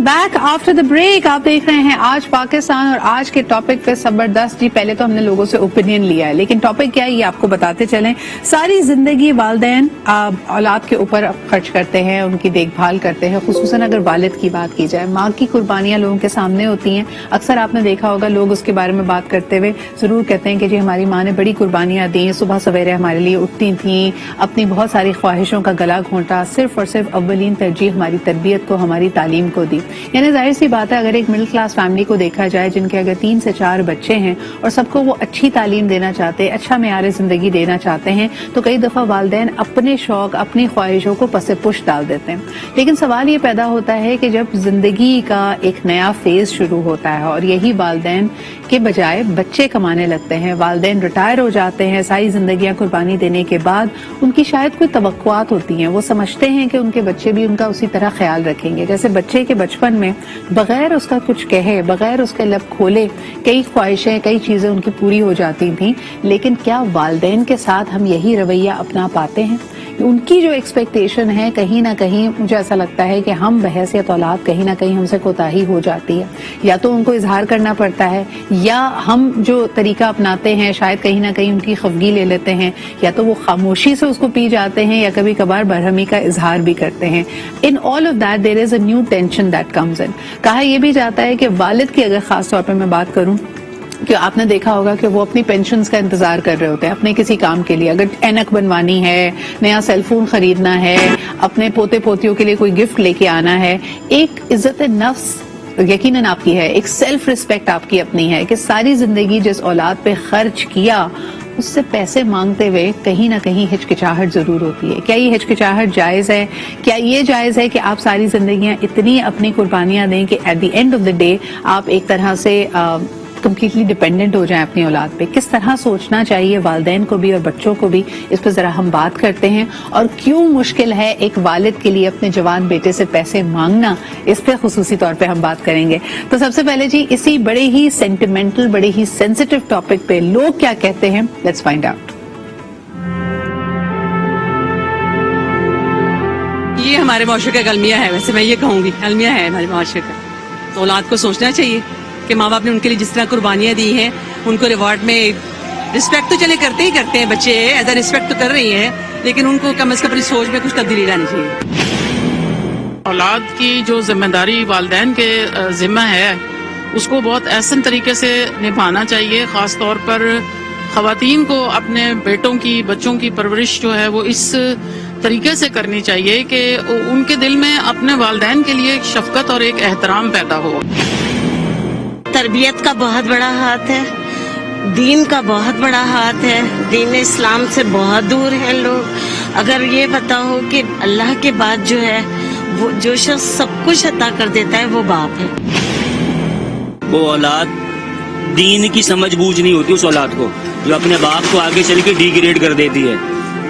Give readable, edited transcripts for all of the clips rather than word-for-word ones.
Back after the break. आप देख रहे हैं आज पाकिस्तान और आज के टॉपिक पे जबरदस्त। जी पहले तो हमने लोगों से ओपिनियन लिया है, लेकिन टॉपिक क्या है ये आपको बताते चलें। सारी जिंदगी वालिदैन औलाद के ऊपर खर्च करते हैं, उनकी देखभाल करते हैं, खुसूसन अगर वालिद की बात की जाए। माँ की कुर्बानियां लोगों के सामने होती हैं। अक्सर आपने देखा होगा लोग उसके बारे में बात करते हुए जरूर कहते हैं कि जी हमारी माँ ने बड़ी कुर्बानियां दी, सुबह सवेरे हमारे लिए उठती थी, अपनी बहुत सारी ख्वाहिशों का गला घोंटा, सिर्फ और सिर्फ अव्वलीन तरजीह हमारी तरबियत को, हमारी तालीम को दी। यानी जाहिर सी बात है, अगर एक मिडिल क्लास फैमिली को देखा जाए जिनके अगर 3 से 4 बच्चे हैं और सबको वो अच्छी तालीम देना चाहते हैं, अच्छा मेयार जिंदगी देना चाहते हैं, तो कई दफा वालिदैन अपने शौक, अपनी ख्वाहिशों को पसे पुश डाल देते हैं। लेकिन सवाल ये पैदा होता है कि जब जिंदगी का एक नया फेज शुरू होता है और यही वालिदैन के बजाय बच्चे कमाने लगते हैं, वालिदैन रिटायर हो जाते हैं, सारी जिंदगियां कुर्बानी देने के बाद उनकी शायद कोई तवक्कुआत होती हैं। वो समझते हैं कि उनके बच्चे भी उनका उसी तरह ख्याल रखेंगे। जैसे बच्चे के बचपन में बगैर उसका कुछ कहे, बगैर उसके लब खोले, कई ख्वाहिशें, कई चीजें उनकी पूरी हो जाती थी। लेकिन क्या वालिदैन के साथ हम यही रवैया अपना पाते हैं? उनकी जो एक्सपेक्टेशन है, कहीं ना कहीं मुझे ऐसा लगता है कि हम बहैसियत औलाद कहीं ना कहीं हमसे कोताही हो जाती है। या तो उनको इजहार करना पड़ता है, या हम जो तरीका अपनाते हैं शायद कहीं ना कहीं उनकी खफगी ले लेते हैं, या तो वो खामोशी से उसको पी जाते हैं, या कभी कभार बरहमी का इजहार भी करते हैं। In all of that there is a new tension that comes in. कहा यह भी जाता है कि वालिद की अगर खास तौर पर मैं बात करूं कि आपने देखा होगा कि वो अपनी पेंशन्स का इंतजार कर रहे होते हैं अपने किसी काम के लिए। अगर ऐनक बनवानी है, नया सेलफोन खरीदना है, अपने पोते पोतियों के लिए कोई गिफ्ट लेके आना है, एक इज्जत नफ्स यकीनन आपकी है, एक सेल्फ रिस्पेक्ट आपकी अपनी है कि सारी जिंदगी जिस औलाद पे खर्च किया उससे पैसे मांगते हुए कहीं ना कहीं हिचकिचाहट जरूर होती है। क्या ये हिचकिचाहट जायज है? क्या ये जायज है कि आप सारी जिंदगियां इतनी अपनी कुर्बानियां दें कि at the end of the day आप एक तरह से कंप्लीटली डिपेंडेंट हो जाएं अपनी औलाद पे? किस तरह सोचना चाहिए वालिदैन को भी और बच्चों को भी, इस पर जरा हम बात करते हैं। और क्यों मुश्किल है एक वालिद के लिए अपने जवान बेटे से पैसे मांगना, इस पर खुसूसी तौर पे हम बात करेंगे। तो सबसे पहले जी इसी बड़े ही सेंटिमेंटल, बड़े ही सेंसिटिव टॉपिक पे लोग क्या कहते हैं, लेट्स फाइंड आउट। ये हमारे माशरे का अलमिया है, वैसे मैं ये कहूंगी अलमिया है हमारे माशरे का। तो औलाद को सोचना चाहिए कि माँ बाप ने उनके लिए जिस तरह कुर्बानियां दी हैं, उनको रिवॉर्ड में रिस्पेक्ट तो चले करते ही करते हैं, बच्चे एज अ रिस्पेक्ट तो कर रही हैं, लेकिन उनको कम से कम अपनी सोच में कुछ तब्दीली लानी चाहिए। औलाद की जो जिम्मेदारी वालिदैन के जिम्मा है उसको बहुत एहसन तरीके से निभाना चाहिए। खास तौर पर खवातीन को अपने बेटों की, बच्चों की परवरिश जो है वो इस तरीके से करनी चाहिए कि उनके दिल में अपने वालिदैन के लिए एक शफकत और एक एहतराम पैदा हो। तरबियत का बहुत बड़ा हाथ है, दीन का बहुत बड़ा हाथ है। दीन इस्लाम से बहुत दूर हैं लोग। अगर ये पता हो कि अल्लाह के बाद जो है वो जो शख्स सब कुछ अता कर देता है वो बाप है। वो औलाद दीन की समझ बूझ नहीं होती उस औलाद को, जो अपने बाप को आगे चल के डिग्रेड कर देती है।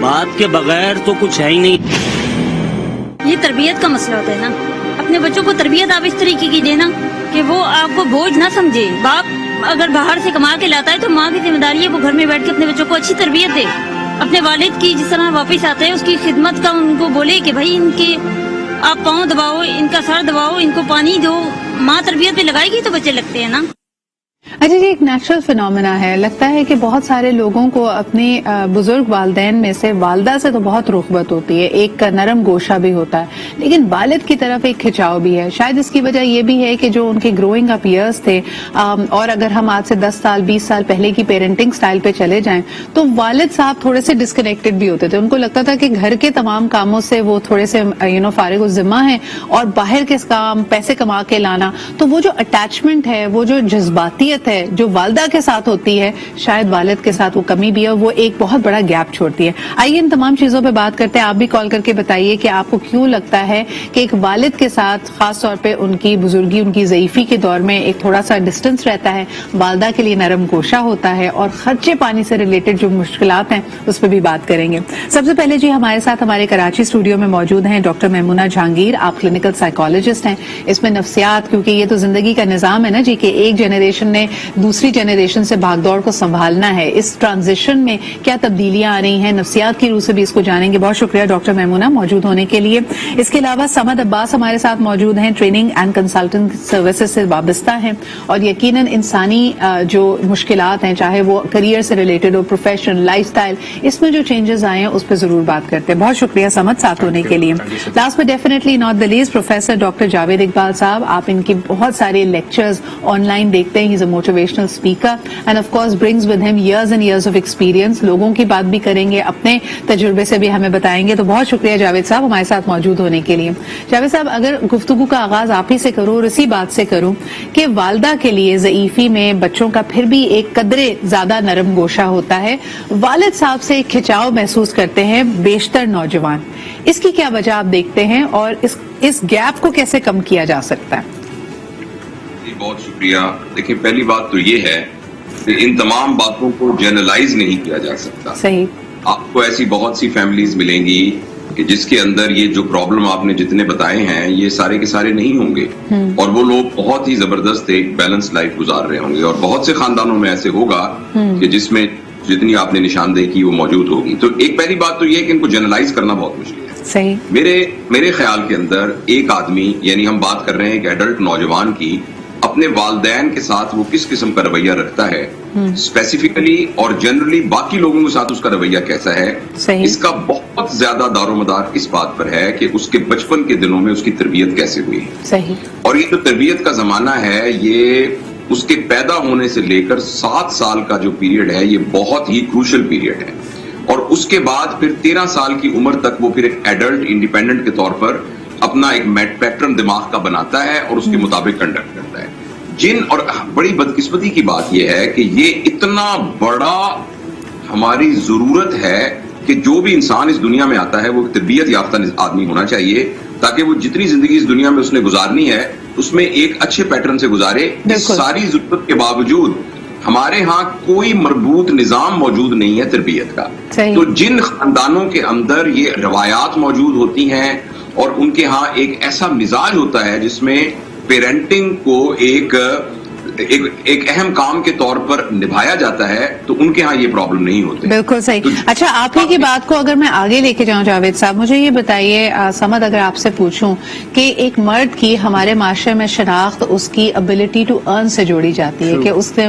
बाप के बगैर तो कुछ है ही नहीं। ये तरबियत का मसला होता है ना। अपने बच्चों को तरबियत आप इस तरीके की देना कि वो आपको बोझ ना समझे। बाप अगर बाहर से कमा के लाता है तो माँ की जिम्मेदारी है वो घर में बैठ के अपने बच्चों को अच्छी तरबियत दे। अपने वालिद की जिस तरह वापस आते हैं उसकी खिदमत का उनको बोले कि भाई इनके आप पाँव दबाओ, इनका सर दबाओ, इनको पानी दो। माँ तरबियत पे लगाएगी तो बच्चे लगते हैं ना। अच्छा जी, एक नेचुरल फिनोमेना है। लगता है कि बहुत सारे लोगों को अपने बुजुर्ग वालिदैन में से वालदा से तो बहुत रुग़बत होती है, एक नरम गोशा भी होता है, लेकिन वालिद की तरफ एक खिंचाव भी है। शायद इसकी वजह यह भी है कि जो उनके ग्रोइंग अप ईयर्स थे, और अगर हम आज से 10 साल 20 साल पहले की पेरेंटिंग स्टाइल पे चले जाएं तो वालिद साहब थोड़े से डिस्कनेक्टेड भी होते थे। उनको लगता था कि घर के तमाम कामों से वो थोड़े से फारिग जिम्मा है, और बाहर के काम, पैसे कमा के लाना, तो वो जो अटैचमेंट है, वो जो जज्बातियत है जो वालदा के साथ होती है, शायद वालिद के साथ वो कमी भी है, वो एक बहुत बड़ा गैप छोड़ती है। आइए इन तमाम चीजों पे बात करते हैं। आप भी कॉल करके बताइए कि आपको क्यों लगता है कि एक वालिद के साथ खास तौर पे उनकी बुजुर्गी, उनकी ज़ईफी के दौर में एक थोड़ा सा डिस्टेंस रहता है, वालदा के लिए नरम गोशा होता है, और खर्चे पानी से रिलेटेड जो मुश्किलात हैं उस पर भी बात करेंगे। सबसे पहले जी हमारे साथ हमारे कराची स्टूडियो में मौजूद हैं डॉक्टर मेमुना जहांगीर। आप क्लिनिकल साइकोलॉजिस्ट हैं। इसमें नफ्सियात, क्योंकि ये तो जिंदगी का निजाम है ना जी, कि एक जनरेशन نے دوسری جنریشن سے بھاگ دوڑ کو سنبھالنا ہے, اس ٹرانزیشن میں کیا تبدیلیاں آ رہی ہیں, نفسیات کی روح سے بھی اس کو جانیں گے. بہت شکریہ ڈاکٹر میمونہ موجود ہونے کے لیے. اس کے علاوہ سمد عباس ہمارے ساتھ موجود ہیں, ٹریننگ اینڈ کنسلٹنٹ سروسز سے وابستہ ہیں اور یقیناً انسانی جو مشکلات ہیں, چاہے وہ کریئر سے ریلیٹڈ ہو, پروفیشن, لائف سٹائل, اس میں جو چینجز آئے ہیں اس پہ ضرور بات کرتے ہیں. بہت شکریہ سمد ساتھ ہونے کے لیے. Last but definitely not the least, professor doctor Javed Iqbal صاحب, آپ ان کی بہت سارے لیکچرز آن لائن دیکھتے ہیں. He is a motivational speaker and of course brings with him years and years of experience. لوگوں کی بات بھی کریں گے, اپنے تجربے سے بھی ہمیں بتائیں گے. تو بہت شکریہ جاوید صاحب ہمارے ساتھ موجود ہونے کے لیے. جاوید صاحب, اگر گفتگو کا آغاز آپ ہی سے کروں اور اسی بات سے کروں کہ والدہ کے لیے ضعیفی میں بچوں کا پھر بھی ایک قدرے زیادہ نرم گوشہ ہوتا ہے, والد صاحب سے ایک کھچاؤ محسوس کرتے ہیں بیشتر نوجوان, اس کی کیا وجہ آپ دیکھتے ہیں اور اس گیپ کو کیسے کم کیا جا سکتا ہے؟ بہت شکریہ. دیکھیں, پہلی بات تو یہ ہے کہ ان تمام باتوں کو جنرلائز نہیں کیا جا سکتا. صحیح. آپ کو ایسی بہت سی فیملیز ملیں گی کہ جس کے اندر یہ جو پرابلم آپ نے جتنے بتائے ہیں یہ سارے کے سارے نہیں ہوں گے, اور وہ لوگ بہت ہی زبردست ایک بیلنس لائف گزار رہے ہوں گے, اور بہت سے خاندانوں میں ایسے ہوگا کہ جس میں جتنی آپ نے نشاندہی کی وہ موجود ہوگی. تو ایک پہلی بات تو یہ ہے کہ ان کو جنرلائز کرنا بہت مشکل ہے. صحیح. میرے خیال کے اندر ایک آدمی, یعنی ہم بات کر رہے ہیں کہ ایڈلٹ نوجوان کی, اپنے والدین کے ساتھ وہ کس قسم کا رویہ رکھتا ہے اسپیسیفکلی, اور جنرلی باقی لوگوں کے ساتھ اس کا رویہ کیسا ہے, اس کا بہت زیادہ دار و مدار اس بات پر ہے کہ اس کے بچپن کے دنوں میں اس کی تربیت کیسے ہوئی ہے. صحیح. اور یہ جو تربیت کا زمانہ ہے, یہ اس کے پیدا ہونے سے لے کر 7 سال کا جو پیریڈ ہے یہ بہت ہی کروشل پیریڈ ہے, اور اس کے بعد پھر 13 سال کی عمر تک وہ پھر ایک ایڈلٹ انڈیپینڈنٹ کے طور پر اپنا ایک پیٹرن دماغ کا بناتا ہے اور اس کے مطابق کنڈکٹ کرتا ہے. اور بڑی بدقسمتی کی بات یہ ہے کہ یہ اتنا بڑا ہماری ضرورت ہے کہ جو بھی انسان اس دنیا میں آتا ہے وہ تربیت یافتہ آدمی ہونا چاہیے, تاکہ وہ جتنی زندگی اس دنیا میں اس نے گزارنی ہے اس میں ایک اچھے پیٹرن سے گزارے. اس ساری ضرورت کے باوجود ہمارے ہاں کوئی مربوط نظام موجود نہیں ہے تربیت کا. تو جن خاندانوں کے اندر یہ روایات موجود ہوتی ہیں اور ان کے ہاں ایک ایسا مزاج ہوتا ہے جس میں پیرنٹنگ کو ایک اہم کام کے طور پر نبھایا جاتا ہے, تو ان کے ہاں یہ پرابلم نہیں ہوتے. بالکل صحیح. اچھا, آپ ہی کی بات کو اگر میں آگے لے کے جاؤں جاوید صاحب, مجھے یہ بتائیے سمد, اگر آپ سے پوچھوں کہ ایک مرد کی ہمارے معاشرے میں شناخت اس کی ابیلٹی ٹو ارن سے جوڑی جاتی ہے کہ اس نے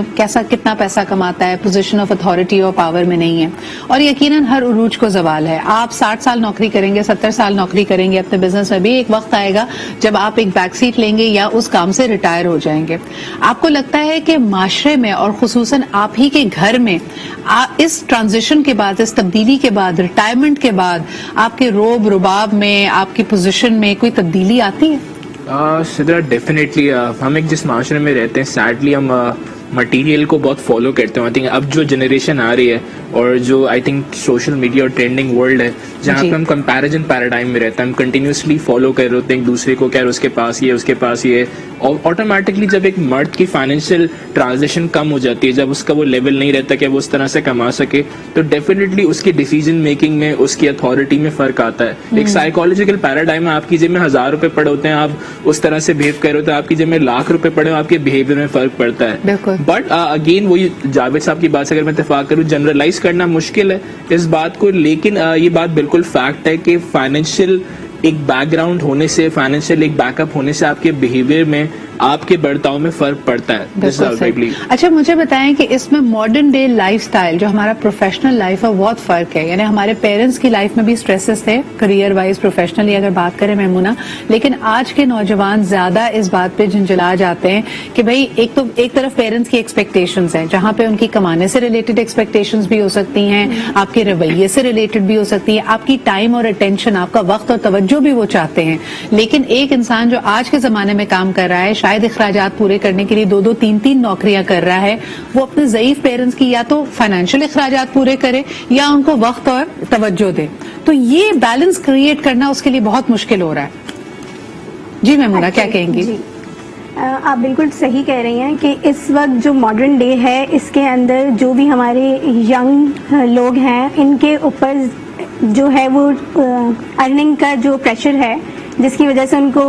کتنا پیسہ کماتا ہے, پوزیشن آف اتھارٹی اور پاور میں نہیں ہے, اور یقیناً ہر عروج کو زوال ہے. آپ 60 سال نوکری کریں گے, 70 سال نوکری کریں گے اپنے بزنس میں, بھی ایک وقت آئے گا جب آپ ایک بیک سیٹ لیں گے یا اس کام سے ریٹائر ہو جائیں گے. آپ کو لگتا ہے کہ معاشرے میں اور خصوصاً آپ ہی کے گھر میں اس ٹرانزیشن کے بعد, اس تبدیلی کے بعد, ریٹائرمنٹ کے بعد آپ کے روب رباب میں, آپ کی پوزیشن میں کوئی تبدیلی آتی ہے؟ سدرا ڈیفینیٹلی. ہم ایک جس معاشرے میں رہتے ہیں, سیڈلی ہم مٹیریل کو بہت فالو کرتے ہیں. آئی تھنک اب جو جنریشن آ رہی ہے اور جو آئی تھنک سوشل میڈیا اور ٹرینڈنگ ورلڈ ہے جہاں پہ ہم کمپیریزن پیراڈائم میں رہتے ہیں, ہم کنٹینیوسلی فالو کر رہے ہوتے ہیں ایک دوسرے کو, کہ اس کے پاس یہ, اس کے پاس یہ, اور آٹومیٹکلی جب ایک مرد کی فائنینشیل ٹرانزیکشن کم ہو جاتی ہے, جب اس کا وہ لیول نہیں رہتا کہ وہ اس طرح سے کما سکے, تو ڈیفینیٹلی اس کی ڈیسیجن میکنگ میں, اس کی اتھارٹی میں فرق آتا ہے. ایک سائیکالوجیکل پیراڈائم ہے, آپ کی جیب میں 1000 روپے پڑے ہوتے ہیں, آپ اس طرح سے بہیو کر رہے ہوتے ہیں, آپ کی جیب میں لاکھ روپے پڑے, آپ کے بہیویئر میں فرق پڑتا ہے. بٹ اگین وہی جاوید صاحب کی بات سے اگر میں اتفاق کروں, جنرلائز کرنا مشکل ہے اس بات کو, لیکن یہ بات بالکل فیکٹ ہے کہ فائنینشیل ایک بیک گراؤنڈ ہونے سے, فائنینشیل ایک بیک اپ ہونے سے آپ کے بہیویئر میں, آپ کے برتاؤ میں فرق پڑتا ہے. اچھا, مجھے بتائیں کہ اس میں ماڈرن ڈے لائف سٹائل جو ہمارا پروفیشنل لائف ہے بہت فرق ہے. یعنی ہمارے پیرنٹس کی لائف میں بھی سٹریسز تھے کریئر وائز, پروفیشنلی اگر بات کریں میمونہ, لیکن آج کے نوجوان زیادہ اس بات پہ جھنجھلا جاتے ہیں کہ بھائی ایک طرف پیرنٹس کی ایکسپیکٹیشنز ہیں, جہاں پہ ان کی کمانے سے ریلیٹڈ ایکسپیکٹیشنز بھی ہو سکتی ہیں, آپ کے رویے سے ریلیٹڈ بھی ہو سکتی ہیں, آپ کی ٹائم اور اٹینشن, آپ کا وقت اور توجہ بھی وہ چاہتے ہیں. لیکن ایک انسان جو آج کے زمانے میں کام کر رہا ہے, شاید اخراجات پورے کرنے کے لیے 2-2, 3-3 نوکریاں کر رہا ہے, وہ اپنے ضعیف پیرنٹس کی یا تو فائنینشیل اخراجات پورے کرے یا ان کو وقت اور توجہ دے. تو یہ بیلنس کریٹ کرنا اس کے لیے بہت مشکل ہو رہا ہے. جی میمونہ, کیا کہیں گی؟ آپ بالکل صحیح کہہ رہی ہیں کہ اس وقت جو ماڈرن ڈے ہے اس کے اندر جو بھی ہمارے ینگ لوگ ہیں ان کے اوپر جو ہے وہ ارننگ کا جو پریشر ہے, جس کی وجہ سے ان کو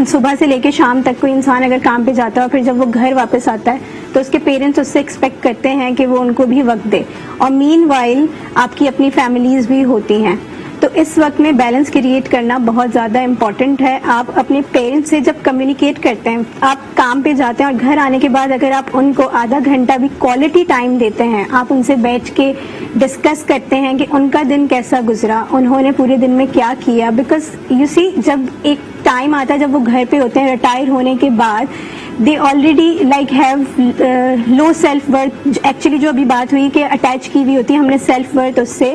صبح سے لے کے شام تک کوئی انسان اگر کام پہ جاتا ہے اور پھر جب وہ گھر واپس آتا ہے तो उसके पेरेंट्स उससे एक्सपेक्ट करते हैं कि वो उनको भी वक्त दे, और मीनवाइल आपकी अपनी फैमिलीज भी होती हैं। तो इस वक्त में बैलेंस क्रिएट करना बहुत ज़्यादा इम्पॉर्टेंट है। आप अपने पेरेंट्स से जब कम्युनिकेट करते हैं, आप काम पे जाते हैं और घर आने के बाद अगर आप उनको आधा घंटा भी क्वालिटी टाइम देते हैं, आप उनसे बैठ के डिस्कस करते हैं कि उनका दिन कैसा गुजरा, उन्होंने पूरे दिन में क्या किया, बिकॉज यू सी जब एक टाइम आता है जब वो घर पे होते हैं रिटायर होने के बाद, they already like have low self worth. Actually जो अभी बात हुई कि अटैच की हुई होती है हमने सेल्फ वर्थ उससे,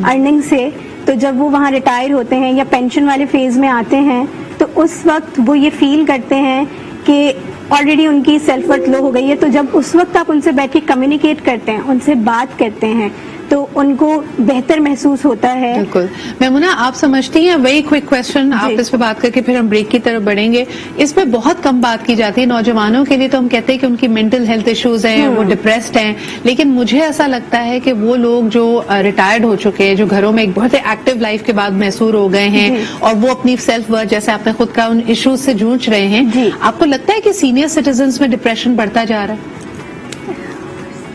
अर्निंग से, तो जब वो वहाँ रिटायर होते हैं या पेंशन वाले फेज में आते हैं तो उस वक्त वो ये फील करते हैं कि ऑलरेडी उनकी सेल्फ वर्थ लो हो गई है। तो जब उस वक्त आप उनसे बैठ के कम्युनिकेट करते हैं, उनसे बात करते हैं, तो उनको बेहतर महसूस होता है। बिल्कुल। मेमुना, आप समझती हैं, वेरी क्विक क्वेश्चन, आप इस पे बात करके फिर हम ब्रेक की तरफ बढ़ेंगे। इस पे बहुत कम बात की जाती है नौजवानों के लिए, तो हम कहते हैं कि उनकी मेंटल हेल्थ इश्यूज हैं, वो डिप्रेस्ड हैं, लेकिन मुझे ऐसा लगता है कि वो लोग जो रिटायर्ड हो चुके हैं, जो घरों में एक बहुत ही एक्टिव लाइफ के बाद महसूर हो गए हैं और वो अपनी सेल्फ वर्थ, जैसे आपने खुद कहा, उन इश्यूज से जूझ रहे हैं, आपको लगता है कि सीनियर सिटीजन्स में डिप्रेशन बढ़ता जा रहा है?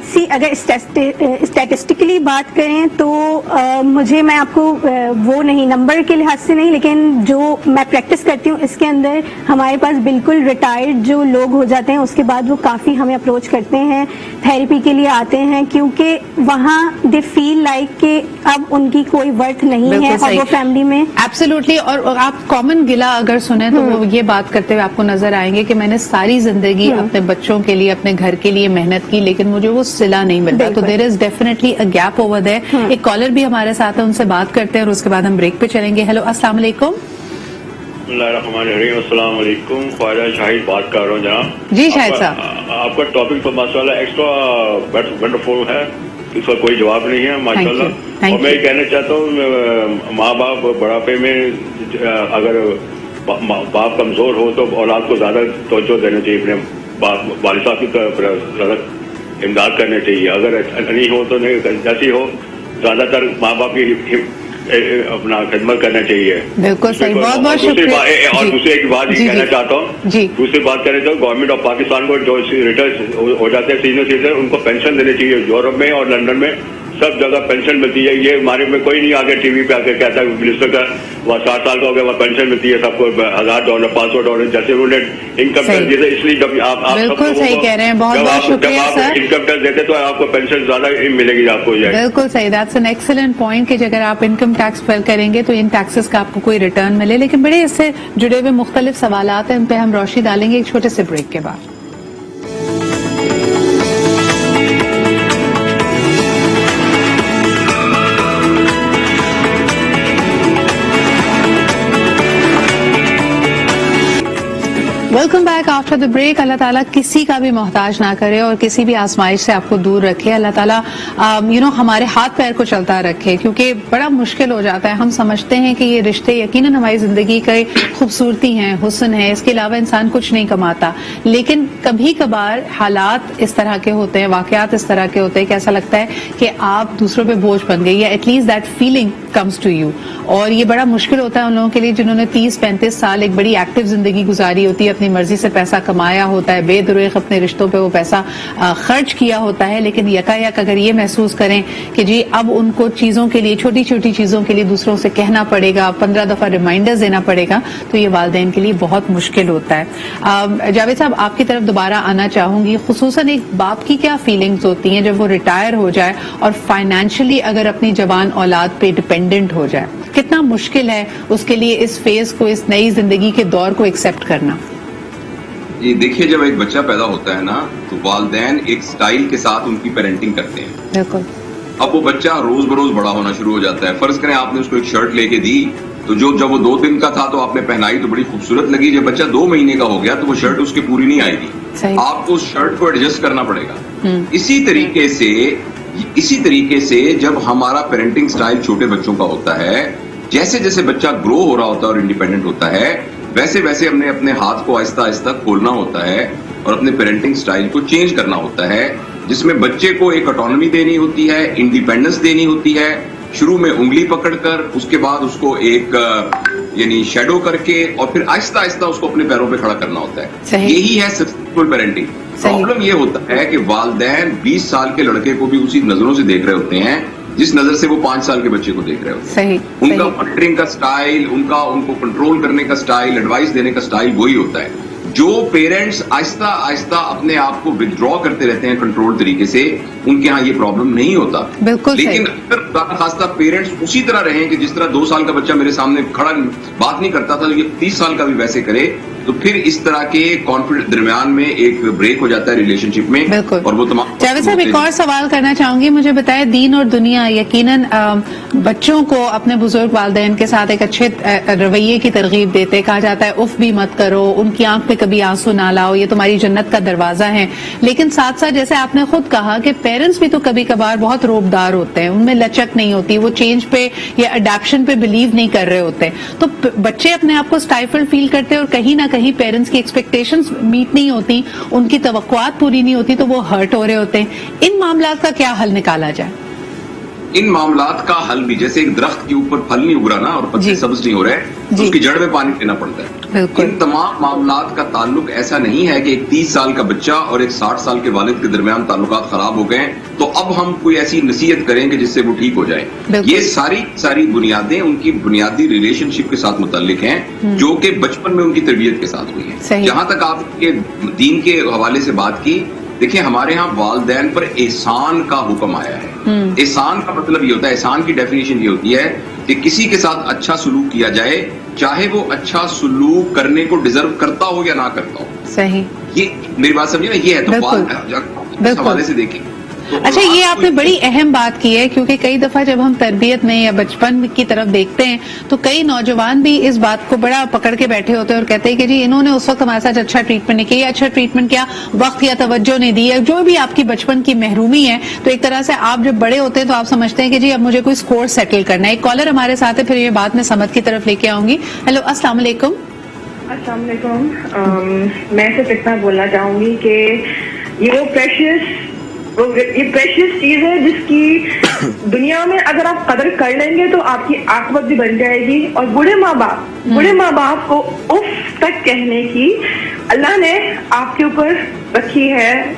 सी अगर स्टैटिस्टिकली बात करें तो मैं आपको वो नहीं, नंबर के लिहाज से नहीं, लेकिन जो मैं प्रैक्टिस करती हूँ इसके अंदर हमारे पास बिल्कुल रिटायर्ड जो लोग हो जाते हैं उसके बाद वो काफ़ी हमें अप्रोच करते हैं, थेरेपी के लिए आते हैं, क्योंकि वहाँ दे फील लाइक कि अब उनकी कोई वर्थ नहीं है और वो फैमिली में एब्सोल्युटली। और आप कॉमन गिला अगर सुने तो वो ये बात करते हुए आपको नजर आएंगे कि मैंने सारी जिंदगी अपने बच्चों के लिए, अपने घर के लिए मेहनत की, लेकिन मुझे वो सिला नहीं मिल रहा। तो there is definitely a gap over there. एक कॉलर भी हमारे साथ है, उनसे बात करते हैं और उसके बाद हम ब्रेक पे चलेंगे। हेलो, अस्सलाम वालेकुम। अस्सलाम वालेकुम, ख्वाजा शाहिद बात कर रहा हूँ जनाब। जी शाहिद साहब, आपका टॉपिक तो माशाल्लाह एक्स्ट्रा वंडरफुल है, इसका कोई जवाब नहीं है माशाल्लाह। और मैं ये कहना चाहता हूँ, माँ बाप बुढ़ापे में अगर बाप कमजोर हो तो औलाद को ज्यादा तवज्जो देना चाहिए, अपने वालिद साहब की ज्यादा इमदाद करनी चाहिए। अगर नहीं हो तो नहीं, जैसी हो ज्यादातर माँ बाप की अपना खिदमत करना चाहिए। बिल्कुल सही, बहुत बहुत शुक्रिया। और दूसरी एक बात ये कहना चाहता हूँ, दूसरी बात करें तो गवर्नमेंट ऑफ पाकिस्तान को जो रिटायर हो जाते हैं सीनियर सिटीजन, उनको पेंशन देनी चाहिए। यूरोप में और लंदन में सब जगह पेंशन मिलती है। ये हमारे में कोई नहीं आगे टीवी पे आके कहता है मिनिस्टर का वह 60 साल का हो गया, वह पेंशन मिलती है सबको $1000 $500, जैसे उन्होंने इनकम टैक्स दिए। इसलिए जब आप बिल्कुल सही कह रहे हैं, बहुत बहुत शुक्रिया सर। इनकम टैक्स देते तो आपको पेंशन ज्यादा मिलेगी आपको। बिल्कुल सही, दैट्स एन एक्सीलेंट पॉइंट कि अगर आप इनकम टैक्स फाइल करेंगे तो इन टैक्सेस का आपको कोई रिटर्न मिले। लेकिन बड़े इससे जुड़े हुए मुख्तलिफ सवालात हैं, उन पर हम रोशनी डालेंगे एक छोटे से ब्रेक के बाद। Welcome back after the break. अल्लाह ताला किसी का भी मोहताज ना करे और किसी भी आजमाइश से आपको दूर रखे। अल्लाह ताला हमारे हाथ पैर को चलता रखे, क्योंकि बड़ा मुश्किल हो जाता है। हम समझते हैं कि ये रिश्ते यकीनन हमारी जिंदगी की खूबसूरती हैं, हुस्न है, इसके अलावा इंसान कुछ नहीं कमाता, लेकिन कभी कभार हालात इस तरह के होते हैं, वाकयात इस तरह के होते हैं कि ऐसा लगता है कि आप दूसरों पे बोझ बन गए, या at least that feeling comes to you. और ये बड़ा मुश्किल होता है उन लोगों के लिए जिन्होंने 30-35 साल एक बड़ी एक्टिव जिंदगी गुजारी होती है, अपनी मर्जी से पैसा कमाया होता है, बेदरुख अपने रिश्तों पे वो पैसा खर्च किया होता है, लेकिन यकायक अगर ये महसूस करें कि जी अब उनको चीजों के लिए, छोटी छोटी चीजों के लिए दूसरों से कहना पड़ेगा, 15 दफा रिमाइंडर्स देना पड़ेगा, तो ये वालिदैन के लिए बहुत मुश्किल होता है। जावेद साहब, आपकी तरफ दोबारा आना चाहूंगी। खुसूसन एक बाप की क्या फीलिंग्स होती हैं जब वो रिटायर हो जाए और फाइनेंशियली अगर अपनी जवान औलाद पे डिपेंडेंट हो जाए? कितना मुश्किल है उसके लिए इस फेज को, इस नई जिंदगी के दौर को एक्सेप्ट करना? ये देखिए, जब एक बच्चा पैदा होता है ना, तो वालिदैन एक स्टाइल के साथ उनकी पेरेंटिंग करते हैं। बिल्कुल। अब वो बच्चा रोज बरोज बड़ा होना शुरू हो जाता है। फर्ज करें आपने उसको एक शर्ट लेके दी, तो जब वो 2 दिन का था तो आपने पहनाई तो बड़ी खूबसूरत लगी। जब बच्चा 2 महीने का हो गया तो वो शर्ट उसकी पूरी नहीं आएगी, आपको उस शर्ट को एडजस्ट करना पड़ेगा। इसी तरीके से जब हमारा पेरेंटिंग स्टाइल छोटे बच्चों का होता है, जैसे जैसे बच्चा ग्रो हो रहा होता है और इंडिपेंडेंट होता है, वैसे वैसे हमने अपने हाथ को आहिस्ता आहिस्ता खोलना होता है और अपने पेरेंटिंग स्टाइल को चेंज करना होता है, जिसमें बच्चे को एक ऑटोनॉमी देनी होती है, इंडिपेंडेंस देनी होती है। शुरू में उंगली पकड़कर, उसके बाद उसको एक यानी शैडो करके, और फिर आहिस्ता आहिस्ता उसको अपने पैरों पे खड़ा करना होता है। यही है पेरेंटिंग। प्रॉब्लम ये होता है कि वालिदैन 20 साल के लड़के को भी उसी नजरों से देख रहे होते हैं जिस नजर से वो 5 साल के बच्चे को देख रहे होते हैं। सही, उनका मॉनिटरिंग का स्टाइल, उनको कंट्रोल करने का स्टाइल, एडवाइस देने का स्टाइल वही होता है। जो पेरेंट्स आहिस्ता आहिस्ता अपने आप को विथड्रॉ करते रहते हैं कंट्रोल तरीके से, उनके यहाँ ये प्रॉब्लम नहीं होता। बिल्कुल लेकिन अगर खासता पेरेंट्स उसी तरह रहें कि जिस तरह 2 साल का बच्चा मेरे सामने खड़ा बात नहीं करता था, ये 30 साल का भी वैसे करे, तो फिर इस तरह के कॉन्फ्लिक्ट दरमियान में एक ब्रेक हो जाता है रिलेशनशिप में। बिल्कुल। और वो तमाम जावेद साहब, एक और सवाल करना चाहूंगी, मुझे बताएं, दीन और दुनिया यकीनन बच्चों को अपने बुजुर्ग वालिदैन के साथ एक अच्छे रवैये की तरगीब देते हैं। कहा जाता है उफ भी मत करो, उनकी आंख पे कभी आंसू ना लाओ, ये तुम्हारी जन्नत का दरवाजा है। लेकिन साथ साथ जैसे आपने खुद कहा कि पेरेंट्स भी तो कभी कभार बहुत रोबदार होते हैं, उनमें लचक नहीं होती, वो चेंज पे या अडेप्शन पे बिलीव नहीं कर रहे होते, तो बच्चे अपने आप को स्टाइफल्ड फील करते हैं और कहीं ना कहीं पेरेंट्स की एक्सपेक्टेशंस मीट नहीं होती, उनकी तवक्कुआत पूरी नहीं होती, तो वो हर्ट हो रहे होते हैं। इन मामलात का क्या हल निकाला जाए? इन मामलात का हल भी, जैसे एक दरख्त के ऊपर फल नहीं उग रहा ना और पत्ते सब्ज नहीं हो रहे, तो उसकी जड़ में पानी देना पड़ता है। इन तमाम मामलात का ताल्लुक ऐसा नहीं है कि एक 30 साल का बच्चा और एक 60 साल के वालिद के दरमियान ताल्लुकात खराब हो गए तो अब हम कोई ऐसी नसीहत करेंगे जिससे वो ठीक हो जाए। ये सारी बुनियादें उनकी बुनियादी रिलेशनशिप के साथ मुतल्लिक हैं, जो कि बचपन में उनकी तरबियत के साथ हुई है। जहां तक आपके दीन के हवाले से बात की, देखिए हमारे यहाँ वालिदैन पर एहसान का हुक्म आया है। एहसान का मतलब ये होता है, एहसान की डेफिनेशन ये होती है कि किसी के साथ अच्छा सुलूक किया जाए, चाहे वो अच्छा सुलूक करने को डिजर्व करता हो या ना करता हो। सही, ये मेरी बात समझिए ना, ये है। तो इस हवाले से देखिए। अच्छा, ये आपने बड़ी अहम बात की है, क्योंकि कई दफा जब हम तरबियत में या बचपन की तरफ देखते हैं तो कई नौजवान भी इस बात को बड़ा पकड़ के बैठे होते हैं और कहते हैं कि जी इन्होंने उस वक्त हमारे साथ अच्छा ट्रीटमेंट नहीं किया, अच्छा ट्रीटमेंट किया, वक्त या तवज्जो नहीं दी, जो भी आपकी बचपन की महरूमी है। तो एक तरह से आप जब बड़े होते हैं तो आप समझते हैं कि जी अब मुझे कोई स्कोर सेटल करना है। एक कॉलर हमारे साथ है, फिर ये बात मैं समझ की तरफ लेके आऊंगी। हेलो, अस्सलाम वालेकुम। अस्सलाम वालेकुम। मैं सिर्फ इतना बोलना चाहूंगी कि ये प्रेशियस चीज है जिसकी दुनिया में अगर आप कदर कर लेंगे तो आपकी आकबत भी बन जाएगी। और बूढ़े माँ बाप को उफ तक कहने की अल्लाह ने आपके ऊपर रखी है,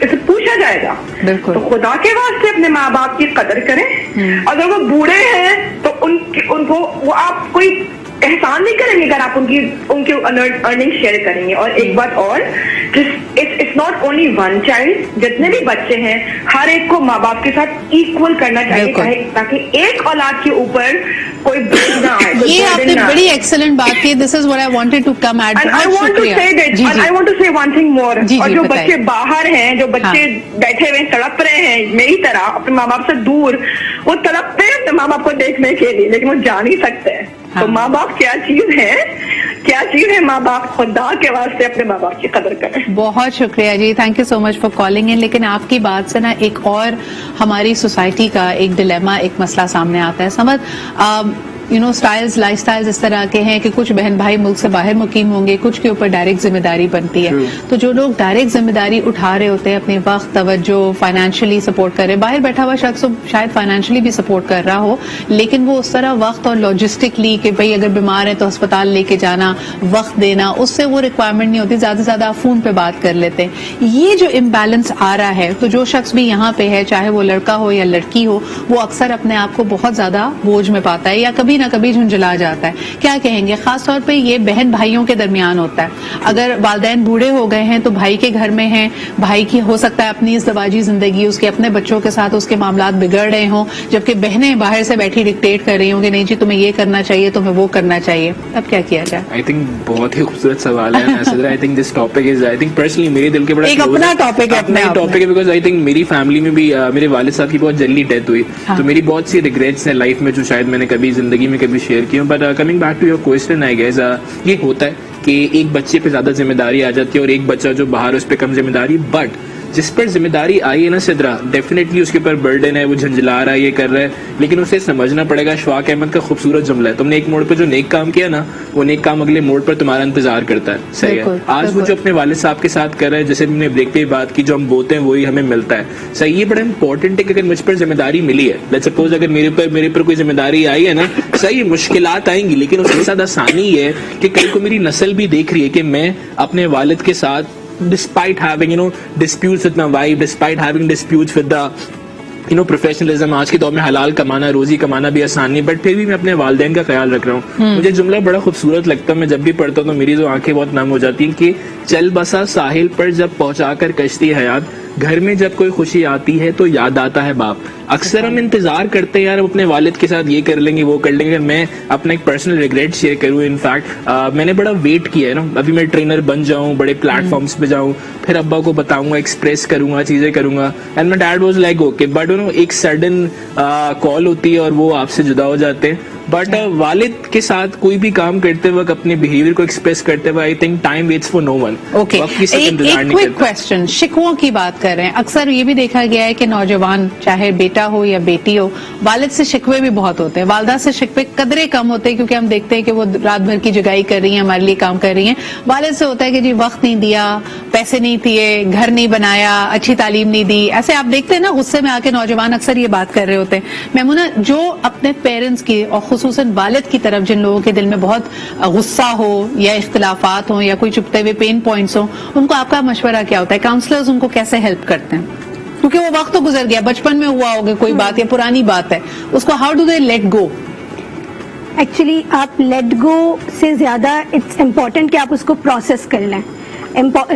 इसे पूछा जाएगा। तो खुदा के वास्ते अपने माँ बाप की कदर करें। अगर वो बूढ़े हैं तो उनको वो आप कोई एहसान नहीं करेंगे अगर आप उनके अर्निंग शेयर करेंगे। और एक बात और, it's not only one child, जितने भी बच्चे हैं हर एक को माँ बाप के साथ इक्वल करना चाहिए, ताकि एक औलाद के ऊपर कोई बोझ ना आए। ये आपने बड़ी एक्सीलेंट बात की। This is what I wanted to come at. I want to say one thing more. और जो बच्चे बाहर हैं, जो बच्चे बैठे हुए तड़प रहे हैं मेरी तरह अपने माँ बाप से दूर, वो तड़पते हैं अपने माँ बाप को देखने के लिए, लेकिन वो जा नहीं सकते। तो माँ बाप क्या चीज है माँ बाप, खुदा के वास्ते अपने माँ बाप की कदर करें। बहुत शुक्रिया जी, thank you so much for calling in. लेकिन आपकी बात से ना एक और हमारी सोसाइटी का एक डिलेमा, एक मसला सामने आता है। समझ स्टाइल्स, लाइफ स्टाइल्स इस तरह के हैं कि कुछ बहन भाई मुल्क से बाहर मुकीम होंगे, कुछ के ऊपर डायरेक्ट जिम्मेदारी बनती है। तो जो लोग डायरेक्ट जिम्मेदारी उठा रहे होते हैं, अपने वक्त, तवज्जो, फाइनेंशियली सपोर्ट कर रहे, बाहर बैठा हुआ शख्स शायद फाइनेंशियली भी सपोर्ट कर रहा हो, लेकिन वो उस तरह वक्त और लॉजिस्टिकली कि भाई अगर बीमार है तो अस्पताल लेके जाना, वक्त देना, उससे वो रिक्वायरमेंट नहीं होती। ज्यादा से ज्यादा आप फोन पे बात कर लेते हैं। ये जो इम्बैलेंस आ रहा है, तो जो शख्स भी यहाँ पे है, चाहे वो लड़का हो या लड़की हो, वो अक्सर अपने आप को बहुत ज्यादा बोझ में पाता है या कभी ना कभी झुंझला जाता है। क्या कहेंगे? खासतौर पे ये बहन भाइयों के दरमियान होता है। अगर वालिदैन बूढ़े हो गए हैं तो भाई के घर में हैं, भाई की हो सकता है अपनी इज़्दिवाजी जिंदगी, उसके अपने बच्चों के साथ उसके मामलात बिगड़ रहे हों, जबकि बहनें बाहर से बैठी डिक्टेट कर रही हों कि नहीं जी तुम्हें ये करना चाहिए, तुम्हें वो करना चाहिए। अब क्या किया जाए? आई थिंक बहुत ही खूबसूरत सवाल है। I think this topic is, I think personally मेरे दिल के बड़ा एक अपना टॉपिक है, अपना टॉपिक है, बिकॉज आई थिंक मेरी फैमिली में भी मेरे वालिद साहब की बहुत जल्दी डेथ हुई। तो मेरी बहुत सी रिग्रेट्स हैं लाइफ में जो शायद मैंने कभी जिंदगी में कभी शेयर की हूँ। But coming back to your question, I guess ये होता है कि एक बच्चे पे ज्यादा जिम्मेदारी आ जाती है और एक बच्चा जो बाहर उस पर कम जिम्मेदारी। बट जिस पर जिम्मेदारी आई है ना सिद्रा, डेफिनेटली उसके ऊपर बर्डन है, वो झंझला रहा है, ये कर रहा है, लेकिन उसे समझना पड़ेगा। शवाक अहमद का खूबसूरत जुमला है, तुमने एक मोड़ पे जो नेक काम किया ना, वो नेक काम अगले मोड़ पर तुम्हारा इंतजार करता है। सही है। आज वो जो अपने वालिद साहब के साथ कर रहा है, जैसे हमने ब्रेक पे बात की, जो हम बोते हैं वही हमें मिलता है। सही, ये बड़ा इंपॉर्टेंट है कि अगर मुझ पर जिम्मेदारी मिली है, लेट्स सपोज अगर मेरे पर कोई जिम्मेदारी आई है ना, सही मुश्किलात आएंगी, लेकिन उसके साथ आसानी है कि कल को मेरी नस्ल भी देख रही है कि मैं अपने वालिद के साथ despite having disputes with my wife, despite having disputes with the professionalism, आज के दौर में हलाल कमाना, रोजी कमाना भी आसान नहीं, बट फिर भी मैं अपने वालिदैन का ख्याल रख रहा हूँ. मुझे जुमला बड़ा खूबसूरत लगता है, मैं जब भी पढ़ता हूँ तो मेरी जो आंखें बहुत नम हो जाती हैं कि चल बसा साहिल पर जब पहुंचाकर कश्ती हयात, घर में जब कोई खुशी आती है तो याद आता है बाप. अक्सर हम इंतजार करते हैं यार हम अपने वालिद के साथ ये कर लेंगे वो कर लेंगे. मैं अपना एक पर्सनल रिग्रेट शेयर करूँ, इनफैक्ट मैंने बड़ा वेट किया है ना, अभी मैं ट्रेनर बन जाऊँ, बड़े प्लेटफॉर्म्स पे जाऊँ, फिर अब्बा को बताऊंगा, एक्सप्रेस करूंगा, चीजें करूंगा. And my dad was like okay, but एक सडन कॉल होती है और वो आपसे जुदा हो जाते हैं. बट वालिद के साथ कोई भी काम करते वक्त अपने बिहेवियर को एक्सप्रेस करते हुए I think time waits for no one. Okay, एक क्विक क्वेश्चन, शिकवों की बात कर रहे हैं. अक्सर ये भी देखा गया है कि नौजवान चाहे बेटा हो या बेटी हो, वालिद से शिकवे भी बहुत होते हैं, वालदा से शिकवे कदरे कम होते हैं क्योंकि हम देखते हैं कि वो रात भर की जगाई कर रही हैं, हमारे लिए काम कर रही हैं. वालिद से होता है कि जी वक्त नहीं दिया, पैसे नहीं दिए, घर नहीं बनाया, अच्छी तालीम नहीं दी. ऐसे आप देखते हैं ना, गुस्से में आके नौजवान अक्सर ये बात कर रहे होते हैं. मैमूना, जो अपने पेरेंट्स की और खुसूसन वालिद की तरफ जिन लोगों के दिल में बहुत गुस्सा हो या इख्तिलाफात हो या कोई चुपते हुए पेन पॉइंट्स हो, उनको आपका मशवरा क्या होता है? काउंसलर्स उनको कैसे हेल्प करते हैं? क्योंकि वो वक्त तो गुजर गया, बचपन में हुआ होगा कोई बात या पुरानी बात है, उसको how do they let go? Actually आप लेट गो से ज्यादा इट्स इम्पोर्टेंट कि आप उसको प्रोसेस कर लें.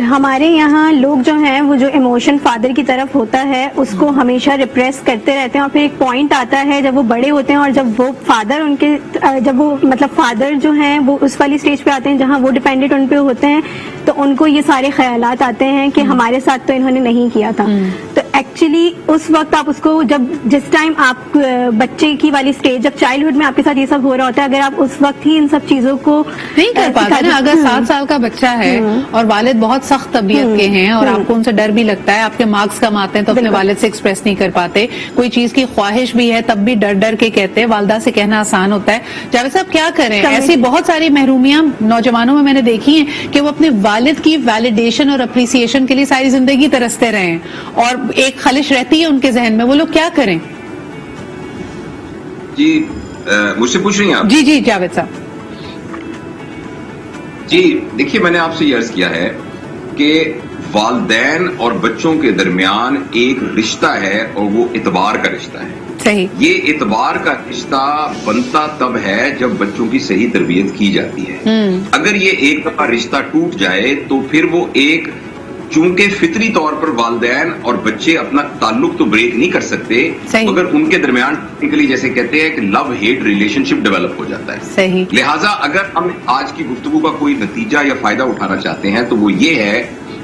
हमारे यहाँ लोग जो हैं वो जो इमोशन फादर की तरफ होता है उसको हमेशा रिप्रेस करते रहते हैं और फिर एक पॉइंट आता है जब वो बड़े होते हैं और जब वो फादर उनके जब वो मतलब फादर जो हैं वो उस वाली स्टेज पे आते हैं जहाँ वो डिपेंडेंट उन पे होते हैं, तो उनको ये सारे ख्यालात आते हैं कि हमारे साथ तो इन्होंने नहीं किया था. तो एक्चुअली उस वक्त आप उसको जिस टाइम आप बच्चे की वाली स्टेज, जब चाइल्डहुड में आपके साथ ये सब हो रहा होता है, अगर आप उस वक्त ही इन सब चीजों को नहीं कर पाते ना, अगर 7 साल का बच्चा है और वालिद बहुत सख्त तबीयत के हैं और आपको उनसे डर भी लगता है, आपके मार्क्स कम आते हैं तो अपने वालिद से एक्सप्रेस नहीं कर पाते, कोई चीज की ख्वाहिश भी है तब भी डर डर के कहते हैं, वालदा से कहना आसान होता है. जावेद साहब क्या करें? ऐसी बहुत सारी महरूमियां नौजवानों में मैंने देखी हैं कि वो अपने वालिद की वैलिडेशन और अप्रिसिएशन के लिए सारी जिंदगी तरसते रहे हैं और एक खलिश रहती है उनके जहन में, वो लोग क्या करें? जी मुझसे पूछ रही हैं आप? जी जी जावेद साहब. जी देखिए, मैंने आपसे ये अर्ज किया है कि वालिदैन और बच्चों के दरमियान एक रिश्ता है और वो इतबार का रिश्ता है. सही. ये इतबार का रिश्ता बनता तब है जब बच्चों की सही तरबियत की जाती है. अगर ये एक दफा रिश्ता टूट जाए तो फिर वो एक, चूंकि फितरी तौर पर वालिदैन और बच्चे अपना ताल्लुक तो ब्रेक नहीं कर सकते, मगर उनके दरमियान टेक्निकली जैसे कहते हैं कि लव हेट रिलेशनशिप डेवलप हो जाता है. सही. लिहाजा अगर हम आज की गुफ्तगू का कोई नतीजा या फायदा उठाना चाहते हैं तो वो ये है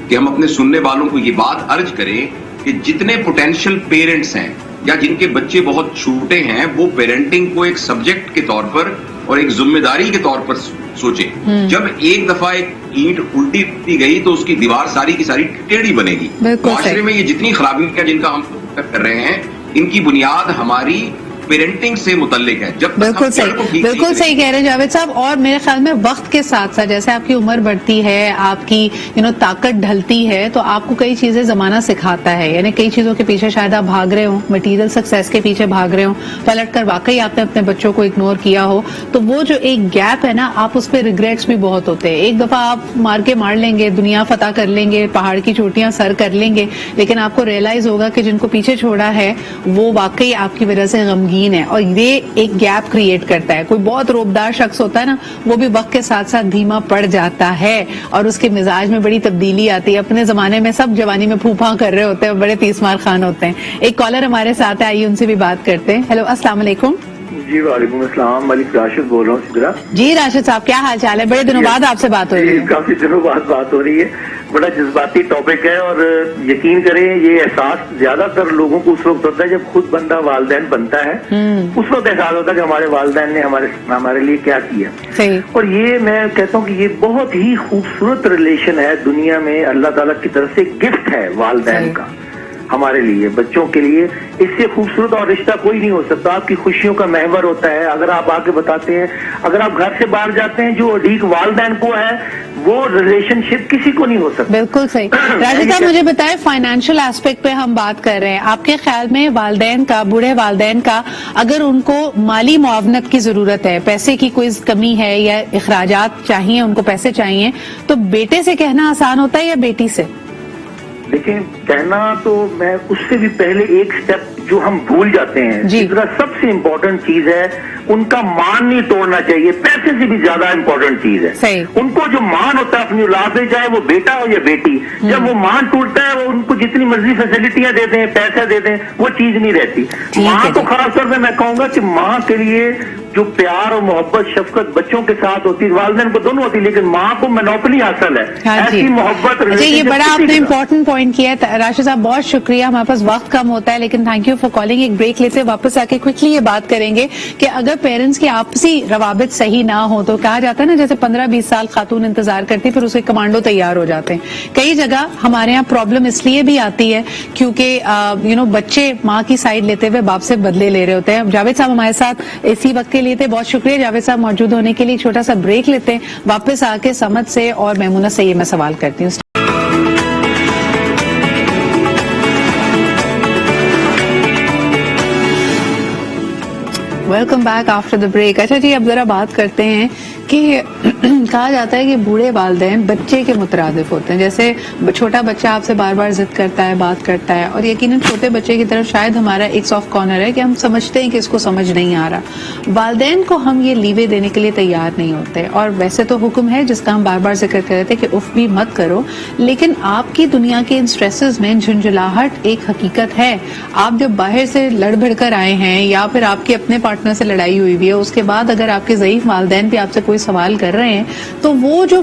कि हम अपने सुनने वालों को ये बात अर्ज करें कि जितने पोटेंशियल पेरेंट्स हैं या जिनके बच्चे बहुत छोटे हैं, वो पेरेंटिंग को एक सब्जेक्ट के तौर पर और एक जिम्मेदारी के तौर पर सोचे. जब एक दफा एक ईंट उल्टी की गई तो उसकी दीवार सारी की सारी टेढ़ी बनेगी. माशरे में ये जितनी खराबियां जिनका हम कर रहे हैं, इनकी बुनियाद हमारी पेरेंटिंग से मुतल्लिक है. जब बिल्कुल सही कह रहे हैं जावेद साहब. और मेरे ख्याल में वक्त के साथ साथ जैसे आपकी उम्र बढ़ती है, आपकी ताकत ढलती है, तो आपको कई चीजें जमाना सिखाता है. यानी कई चीजों के पीछे शायद आप भाग रहे हो, मटेरियल सक्सेस के पीछे भाग रहे हो, पलट कर वाकई आपने अपने बच्चों को इग्नोर किया हो, तो वो जो एक गैप है ना, आप उस पर रिग्रेट्स भी बहुत होते हैं. एक दफा आप मार लेंगे, दुनिया फतह कर लेंगे, पहाड़ की चोटियां सर कर लेंगे, लेकिन आपको रियलाइज होगा कि जिनको पीछे छोड़ा है वो वाकई आपकी वजह से गमगीन है और ये एक गैप क्रिएट करता है. कोई बहुत रोबदार शख्स होता है ना, वो भी वक्त के साथ साथ धीमा पड़ जाता है और उसके मिजाज में बड़ी तब्दीली आती है. अपने जमाने में सब जवानी में फूफा कर रहे होते हैं, बड़े तीसमार खान होते हैं. एक कॉलर हमारे साथ है, आइए उनसे भी बात करते हैं. हेलो, अस्सलाम वालेकुम. जी वालेकुम अस्सलाम, मलिक राशिद बोल रहा हूँ सिदरा. जी राशिद साहब, क्या हाल चाल है? बड़े दिनों बाद आपसे बात हो रही है. काफी दिनों बाद बात हो रही है. बड़ा जज्बाती टॉपिक है और यकीन करें ये एहसास ज्यादातर लोगों को उस वक्त होता है जब खुद बंदा वालिदैन बनता है. उस वक्त एहसास होता है कि हमारे वालिदैन ने हमारे लिए क्या किया. सही. और ये मैं कहता हूँ कि ये बहुत ही खूबसूरत रिलेशन है दुनिया में, अल्लाह ताला की तरफ से गिफ्ट है वालिदैन का. ہمارے لیے, بچوں کے لیے اس سے خوبصورت اور رشتہ کوئی نہیں ہو سکتا. آپ کی خوشیوں کا محور ہوتا ہے. اگر آپ آ کے بتاتے ہیں, اگر آپ گھر سے باہر جاتے ہیں, جو اڈیک والدین کو ہے وہ ریلیشن شپ کسی کو نہیں ہو سکتا. بالکل صحیح. راجد صاحب مجھے بتائیں, فائنینشیل ایسپیکٹ پہ ہم بات کر رہے ہیں, آپ کے خیال میں والدین کا, بوڑھے والدین کا, اگر ان کو مالی معاونت کی ضرورت ہے, پیسے کی کوئی کمی ہے یا اخراجات چاہیے, ان کو پیسے چاہیے, تو بیٹے سے کہنا آسان ہوتا ہے یا بیٹی سے؟ دیکھیں, کہنا تو میں اس سے بھی پہلے ایک سٹیپ جو ہم بھول جاتے ہیں, جی. سب سے امپورٹنٹ چیز ہے ان کا مان نہیں توڑنا چاہیے. پیسے سے بھی زیادہ امپورٹنٹ چیز ہے. صحیح. ان کو جو مان ہوتا ہے اپنی اولاد میں, چاہے وہ بیٹا ہو یا بیٹی, جب وہ مان ٹوٹتا ہے, وہ ان کو جتنی مرضی فیسلٹیاں دے دیں, پیسے دے دیں, وہ چیز نہیں رہتی. ماں تو خاص طور پہ میں کہوں گا کہ ماں کے لیے جو پیار اور محبت شفقت بچوں کے ساتھ ہوتی ہے, والدین کو دونوں ہوتی ہے, لیکن ماں کو مونوپلی حاصل ہے. ایسی محبت. اچھا, یہ بڑا آپ نے امپورٹنٹ پوائنٹ کیا ہے راشد صاحب, بہت شکریہ. ہمارے پاس وقت کم ہوتا ہے, لیکن تھینک یو فار کالنگ. ایک بریک لیتے واپس آ کے کوئکلی یہ بات کریں گے کہ اگر پیرنٹس کی آپسی روابط صحیح نہ ہو تو کہا جاتا ہے نا, جیسے 15-20 سال خاتون انتظار کرتی پھر اسے کمانڈو تیار ہو جاتے ہیں. کئی جگہ ہمارے یہاں پرابلم اس لیے بھی آتی ہے کیونکہ بچے ماں کی سائڈ لیتے ہوئے باپ سے بدلے لے رہے ہوتے ہیں. جاوید صاحب ہمارے ساتھ اسی وقت کے لیے تھے, بہت شکریہ جاوید صاحب موجود ہونے کے لیے. چھوٹا سا بریک لیتے ہیں, واپس آ کے سمجھ سے اور میمونہ سے یہ میں سوال کرتی ہوں. Welcome back after the break. اچھا جی, اب ذرا بات کرتے ہیں کہ کہا جاتا ہے کہ بوڑھے والدین بچے کے مترادف ہوتے ہیں. جیسے چھوٹا بچہ آپ سے بار بار ضد کرتا ہے, بات کرتا ہے, اور یقیناً چھوٹے بچے کی طرف شاید ہمارا ایک سافٹ کارنر ہے کہ ہم سمجھتے ہیں کہ اس کو سمجھ نہیں آ رہا. والدین کو ہم یہ لیوے دینے کے لیے تیار نہیں ہوتے, اور ویسے تو حکم ہے جس کا ہم بار بار ذکر کر رہے تھے کہ اف بھی مت کرو, لیکن آپ کی دنیا کے ان سٹریسز میں جھنجھلاہٹ ایک حقیقت ہے. آپ جب باہر سے لڑ بھڑ کر آئے ہیں یا پھر آپ کے اپنے پارٹنر سے لڑائی ہوئی بھی ہے, اس کے بعد اگر آپ کے ضعیف والدین بھی آپ سے کوئی سوال کر رہے ہیں تو وہ جو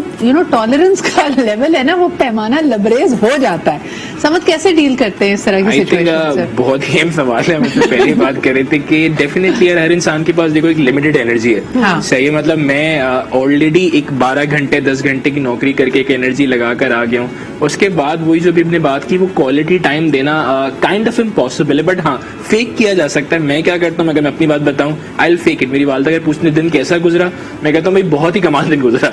ٹالرنس کا لیول ہے نا, وہ پیمانہ لبریز ہو جاتا ہے. سمجھ کیسے ڈیل کرتے ہیں اس طرح کی سچویشن سے؟ بہت ہی اہم سوال ہے. مطلب پہلی بات کر رہے تھے کہ ڈیفینیٹلی ہر انسان کے پاس دیکھو ایک لمیٹڈ انرجی ہے. صحیح, مطلب میں آلریڈی ایک 12 گھنٹے 10 گھنٹے کی نوکری کر کے ایک انرجی لگا کر آ گیا ہوں. اس کے بعد وہی جو بھی اپنے بات کی, وہ کوالٹی ٹائم دینا کائنڈ آف امپاسبل ہے, بٹ ہاں فیک کیا جا سکتا ہے. میں کیا کرتا ہوں, اگر میں اپنی بات بتاؤں, آئی ول فیک اٹ. میری والدہ اگر پوچھنے دن کیسا گزرا, میں کہتا ہوں بھائی بہت ہی کمال دن گزرا,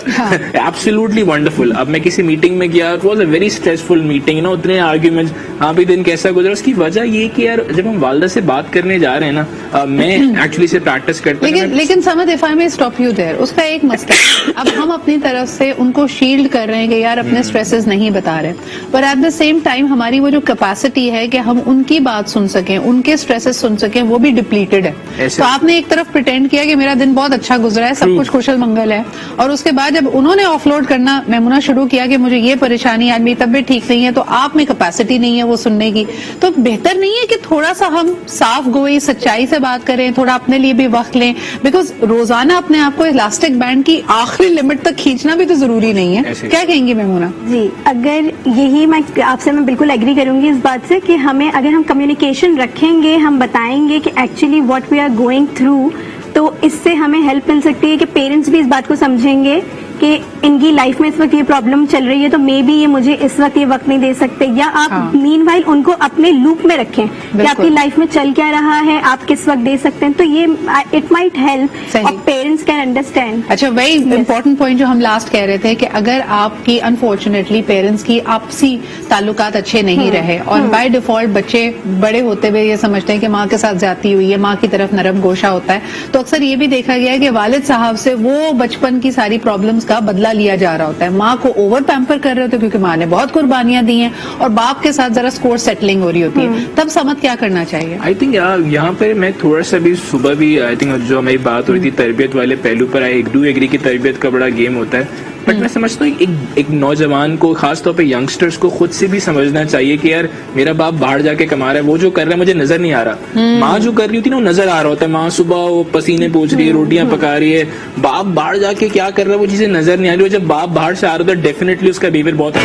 ایبسلیوٹلی ونڈرفل. اب میں کسی میٹنگ میں گیا, it was a very stressful meeting, اتنے آرگیومنٹس, ہاں بھی دن کیسا گزرا. اس کی وجہ یہ کہ یار جب ہم والدہ سے بات کرنے جا رہے ہیں نا, میں ایکچولی سے پریکٹس کرتا ہوں. لیکن سمجھ, اف آئی میں اسٹاپ یو دیر, اس کا ایک مسئلہ اب ہم اپنی طرف سے ان کو شیلڈ کر رہے ہیں کہ یار اپنے اسٹریسز نہیں بتا رہے, پر ایٹ دا سیم ٹائم ہماری وہ جو کیپیسٹی ہے کہ ہم ان کی بات سن سکیں, ان کے اسٹریسز سن سکیں, وہ بھی ڈپلیٹڈ ہے. تو آپ نے ایک طرف پریٹینڈ کیا کہ میرا دن بہت اچھا گزرا ہے, سب کچھ خوشل منگل ہے, اور اس کے بعد جب انہوں نے آف لوڈ کرنا میمونہ شروع کیا کہ مجھے یہ پریشانی, آج میری طبیعت ٹھیک نہیں ہے, تو آپ میں کیپیسٹی نہیں ہے وہ سننے کی. تو بہتر نہیں ہے کہ تھوڑا سا ہم صاف گوئی سچائی سے بات کریں, تھوڑا اپنے لیے بھی وقت لیں, بیکاز روزانہ اپنے آپ کو الاسٹک بینڈ کی آخری لمٹ تک کھینچنا بھی تو ضروری نہیں ہے. کیا کہیں گے میمونہ؟ جی, اگر یہی میں آپ سے میں بالکل ایگری کروں گی اس بات سے کہ ہمیں اگر ہم کمیونیکیشن رکھیں گے, ہم بتائیں گے کہ actually what we are going through, تو اس سے ہمیں ہیلپ مل سکتی ہے کہ پیرنٹس بھی اس بات کو سمجھیں گے کہ ان کی لائف میں اس وقت یہ پرابلم چل رہی ہے, تو مے بی یہ مجھے اس وقت یہ وقت نہیں دے سکتے, یا آپ مین وائل ان کو اپنے لوپ میں رکھیں کہ آپ کی لائف میں چل کیا رہا ہے, آپ کس وقت دے سکتے ہیں, تو یہ اٹ مائٹ ہیلپ اور پیرنٹس کین انڈرسٹینڈ. اچھا, ویری امپورٹنٹ پوائنٹ جو ہم لاسٹ کہہ رہے تھے کہ اگر آپ کی انفارچونیٹلی پیرنٹس کی آپسی تعلقات اچھے نہیں رہے, اور بائی ڈیفالٹ بچے بڑے ہوتے ہوئے یہ سمجھتے ہیں کہ ماں کے ساتھ زیادتی ہوئی ہے, ماں کی طرف نرم گوشہ ہوتا ہے, تو اکثر یہ بھی دیکھا گیا ہے کہ والد صاحب سے وہ بچپن کی ساری پرابلمس کا بدلہ لیا جا رہا ہوتا ہے. ماں کو اوور پیمپر کر رہے ہوتے کیونکہ ماں نے بہت قربانیاں دی ہیں, اور باپ کے ساتھ ذرا اسکور سیٹلنگ ہو رہی ہوتی ہے. تب سمجھ کیا کرنا چاہیے؟ آئی تھنک یہاں پہ میں تھوڑا سا بھی صبح بھی آئی تھنک جو ہماری بات ہو رہی تھی تربیت والے پہلو پر, آئی ڈو ایگری کی تربیت کا بڑا گیم ہوتا ہے, بٹ میں سمجھتا ہوں ایک نوجوان کو, خاص طور پہ ینگسٹرز کو خود سے بھی سمجھنا چاہیے کہ یار میرا باپ باہر جا کے کما رہا ہے, وہ جو کر رہا ہے مجھے نظر نہیں آ رہا. ماں جو کر رہی ہوتی ہے نا وہ نظر آ رہا ہوتا ہے, ماں صبح وہ پسینے پوچھ رہی ہے, روٹیاں پکا رہی ہے, باپ باہر جا کے کیا کر رہا ہے وہ چیزیں نظر نہیں آ رہی. جب باپ باہر سے آ رہا ہوتا ہے ڈیفینیٹلی اس کا بیہیویئر بہت